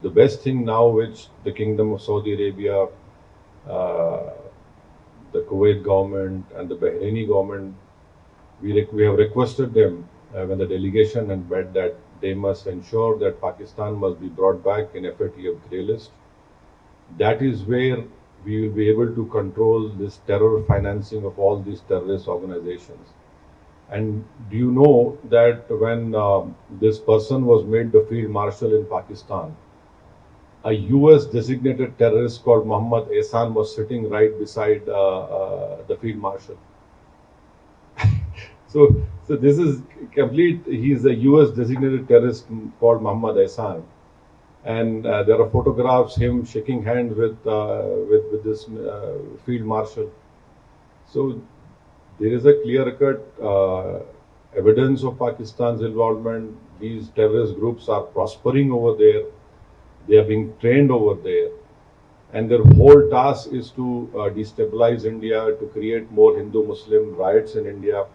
the best thing now which the Kingdom of Saudi Arabia, the Kuwait government and the Bahraini government, we have requested them when the delegation had met that they must ensure that Pakistan must be brought back in FATF grey list. That is where we will be able to control this terror financing of all these terrorist organizations. And do you know that when this person was made the field marshal in Pakistan, a US designated terrorist called Muhammad Ehsan was sitting right beside the field marshal. So this is complete. He's a US designated terrorist called Muhammad Ehsan. And there are photographs him shaking hands with this field marshal. So there is a clear-cut evidence of Pakistan's involvement. These terrorist groups are prospering over there. They are being trained over there. And their whole task is to destabilize India, to create more Hindu-Muslim riots in India.